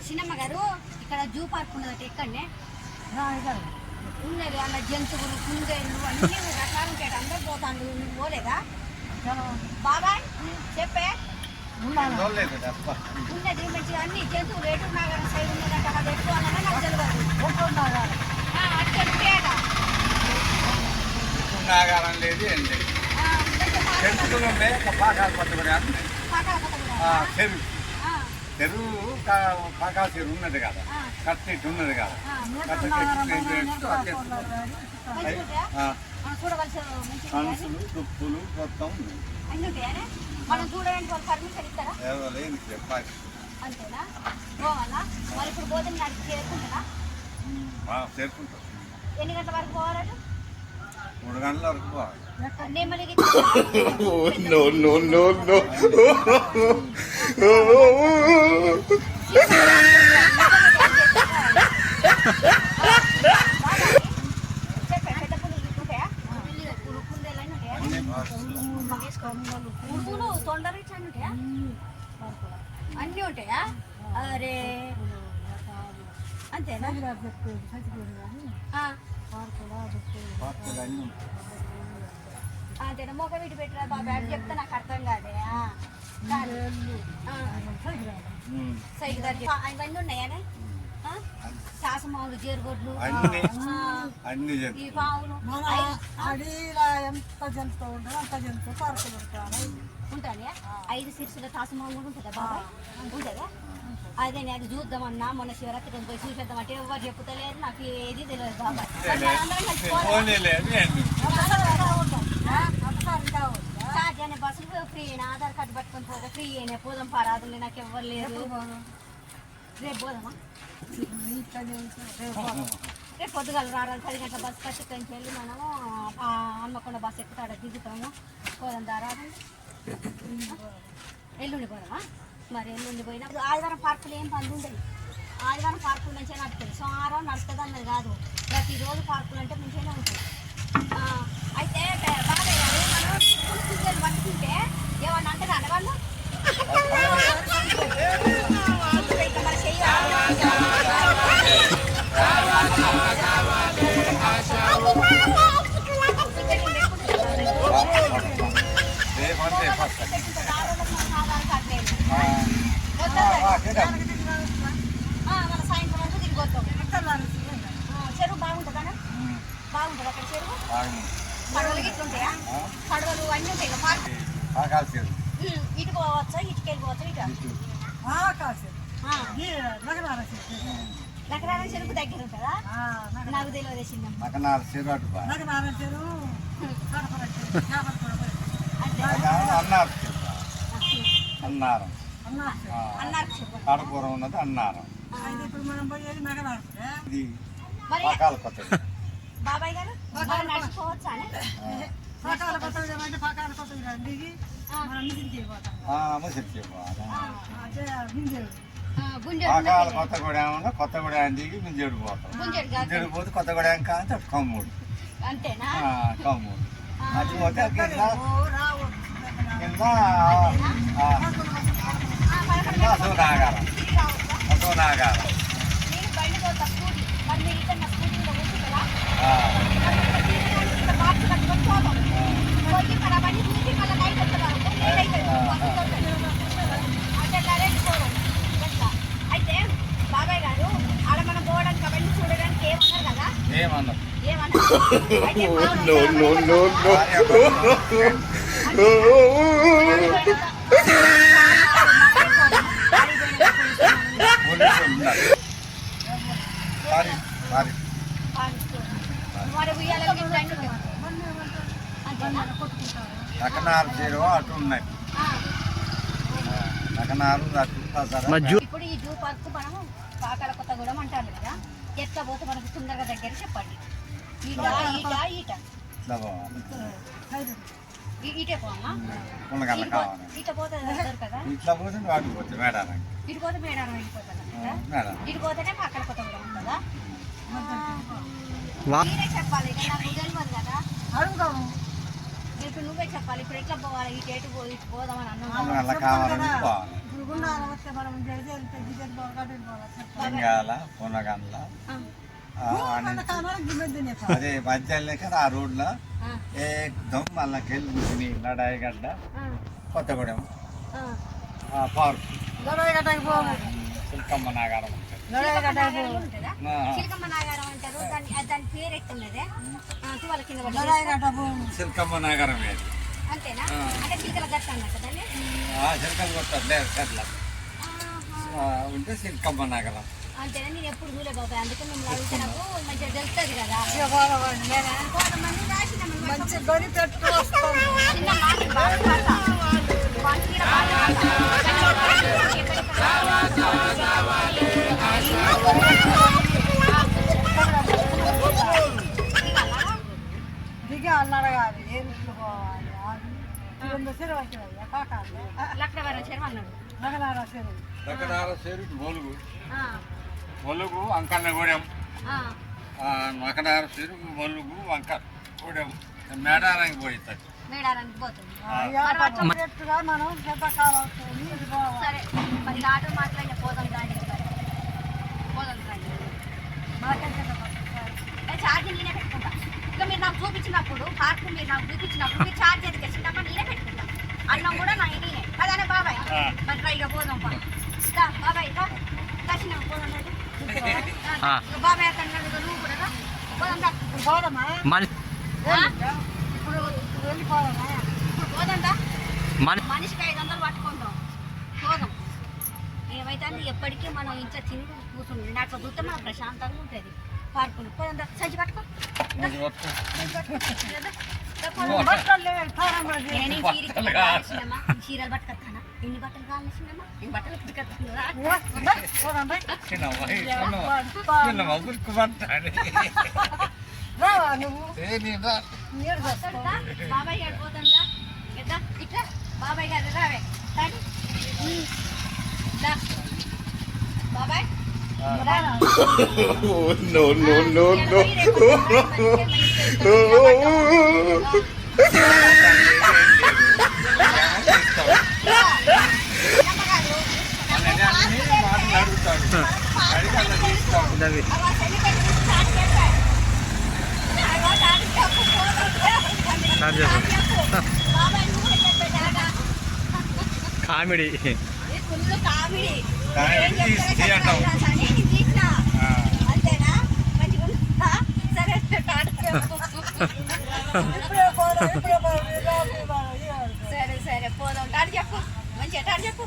చిన్నమ్మ గారు ఇక్కడ జూ పార్క్ ఉన్నదట ఎక్కడనే ఉన్నది అన్న జంతువులు కుందేళ్ళు అన్ని రకాలు ఉంటాయి అందరు పోతాను నువ్వు పోలేదా బాబాయ్ చెప్పే ఉన్నది మంచిగా అన్ని జంతువులు రేటు నాగారం సైడ్ ఉన్నదట అది ఎక్కువ అన్నా నాకు తెలియదు నాగారం లేదు ఏం లేదు జంతువులు ఉన్నాయి పాకాల పట్టుబడి చెరువు చెరువు పాకాల చెరువు ఉన్నది కదా కట్టెట్టు ఉన్నది కదా కనుసులు దుప్పులు మొత్తం మనం చూడడానికి వాళ్ళు పర్మిషన్ ఇస్తారా లేదు చెప్పాలి అంతేనా పోవాలా మరి ఇప్పుడు భోజనం నడిచి చేరుకుంటారా చేరుకుంటాం ఎన్ని గంటల వరకు పోవాలట 3 గంటల వరకు పోవాలి No, no, no, no. అన్నీ ఉంటాయా అరే అంతేనా అంతేనా మొక్క వీటి పెట్టరా బాబా అని చెప్తే నాకు అర్థం కాదే సైకిల్ అవన్నీ ఉన్నాయానే శాసమావులు జేరుగొడ్లు ఈ పావులు అడిలా ఎంత జంతువు ఉంటుంది అంత జంతువు పార్కులు ఉంటాయా 5 సిరుసుల తాసమావు కూడా ఉంటుందా బాబా ఉంటుందా అదే నేను చూద్దామన్నా మొన్న శివరాత్రి పోయి చూసేద్దామంటే ఎవరు చెప్పుతలేరు నాకు ఏది తెలియదు బాబాయ్ బస్సులు ఫ్రీ ఆధార్ కార్డు పట్టుకొని పోతే ఫ్రీ అయినా పోదాం పరాదులు నాకు ఎవరు లేరు రేపు పోదామా రేపు పొద్దుగాల రావాలి 10 గంటల బస్సు కట్టుకొని వెళ్ళి మనము హన్మకొండ బస్సు ఎక్కుతాడ దిగుతాము పోదాం దారాదు ఎల్లుండి పోదామా మరి ఎల్లుండి పోయినప్పుడు ఆదివారం పార్కులు ఏం పనులు ఉండదు ఆదివారం పార్కులు మంచిగా నడుస్తుంది సోమవారం నడుస్తుంది అన్నది కాదు ప్రతిరోజు పార్కులు అంటే మంచిగానే ఉంటుంది అయితే బాబాయ్ గారు మనం కుందేలు పట్టుకుంటే ఏమన్నా అంటారు అన్నవాళ్ళు మన సాయంత్రం వరకు తిరిగిపోతాం చెరువు బాగుంటుందా బాగుంటుంది అక్కడ చెరువు పడవలు గిట్లు ఉంటాయా పడవలు అన్నీ ఉంటాయి ఇటు పోవచ్చా ఇటుకి వెళ్ళిపోవచ్చా ఇటు నగరాల చెరువు దగ్గర ఉంటుందా నాకు తెలియదు అన్నారం కడపూరం ఉన్నది అన్నారం ఇది పాకాల కొత్త బాబాయ్ గారు నడిచిపోవచ్చా పాకాల కొత్తగూడెం దిగి మింజేడు పోతాం మింజేడు పోతే కొత్తగూడెం కానీ కమ్మూడు అంతేనా కమ్మూడు అది పోతే కింద అసోనాగారం అయితే బాబాయ్ గారు ఆడ మనం పోవడానికి అవన్నీ చూడడానికి ఏమన్నారు కదా ఏమన్నారు నకనారు చేరు అటు ఉన్నాయి నకనారు ఇప్పుడు ఈ జూ పార్క్ మనము పాకాల కొత్తగూడెం అంటారు కదా ఎట్లా పోతే మనకు తొందరగా దగ్గర చెప్పండి ఇటే పోమా ఇట పోతే కదా ఇట్లా పోతే వాటికి పోతే మేడారం ఇటు పోతే మేడారం వెళ్ళిపోతుంది ఇటు పోతేనే పాకాల కొత్తగూడెం ఉంటుందా మీరే చెప్పాలి నాకు తెలియదు కదా ఇప్పుడు నువ్వే చెప్పాలి ఇప్పుడు ఎట్లా పోవాలి ఇటు ఎటు ఇటు పోదామని అన్నాం అలా కావాలని పోవాలి ఇప్పుడు గుండాల వస్తే మనం జరిగి వెళ్తే గిజెట్ పోవాలి లింగాల పునగండ్ల అదే మధ్యాహ్నం కదా ఆ రోడ్లో ఏకదం మళ్ళకెళ్ళి కూర్చుని లడాయిగడ్డ కొత్తగూడెం పార్క్ చిలకమ్మ నాగారం ఉంటుంది చిలకమ్మ నాగారం అంటారు దాని పేరు ఎట్టున్నదే తువాల కింద చిలకమ్మ నాగారం లేదు అంతేనా అంటే చిలకల గట్ట అన్నట్టు దాన్ని చిలకలు కొట్టదు లేదు చెట్ల ఉంటే చిలకమ్మ నాగరం అంతేనా నేను ఎప్పుడు చూలే బాబాయ్ అందుకే మిమ్మల్ని అడుగుతున్నప్పుడు మంచిగా తెలుస్తుంది కదా కొంతమంది మంచి గొని పెట్టు వస్తాం చిన్న మాట బాగా దిగి అన్నాడు కాదు ఏం పోవాలి లక్నవరం చెరువు అన్నాడు లక్కడార చెరువు ఒలుగు అంకన్నగూడెం నకడార చెరువు ఒలుగు అంకగూడెం మేడారానికి పోయిస్తాడు మేడారానికి పోతుంది మనం పెద్దకాలం సరే మరి ఆటో మాట్లాడిన పోదాం కానీ పోదాం కానీ ఛార్జింగ్ నేనే పెట్టుకుంటా ఇంకా మీరు నాకు చూపించినప్పుడు పార్క్ మీరు నాకు చూపించినప్పుడు మీరు ఛార్జ్ ఎందుకు చిన్నప్పుడు నేనే పెట్టుకుంటా అన్నం కూడా నా నేనే అదనే బాబాయ్ మరి ఇక పోదాం బాబాయ్ దర్శనం పోదాం బాబాయ్ అక్కడ నువ్వు కూడా పోదాం పోదామా ఇప్పుడు వెళ్ళిపోదామా ఇప్పుడు పోదాందా మనిషికి 500 పట్టుకుంటాం పోదాం ఏమైతే ఎప్పటికీ మనం ఇంట్లో తిని కూర్చుంది నాకు చూస్తే మనకు ప్రశాంతంగా ఉంటుంది పార్కులు పోదా సంచి పట్టుకో నేను చీరలు పట్టుకొస్తానా ఎన్ని బట్టలు కావాల్సిందమ్మా ఎన్ని బట్టలు బాబాయ్ ఆడిపోతుందా ఇట్లా బాబాయ్ గారు రావే బాబాయ్ no. కామెడీ అంతేనా మంచిగా సరే సరే పోదాం టాడు చెప్పు మంచిగా టాడు చెప్పు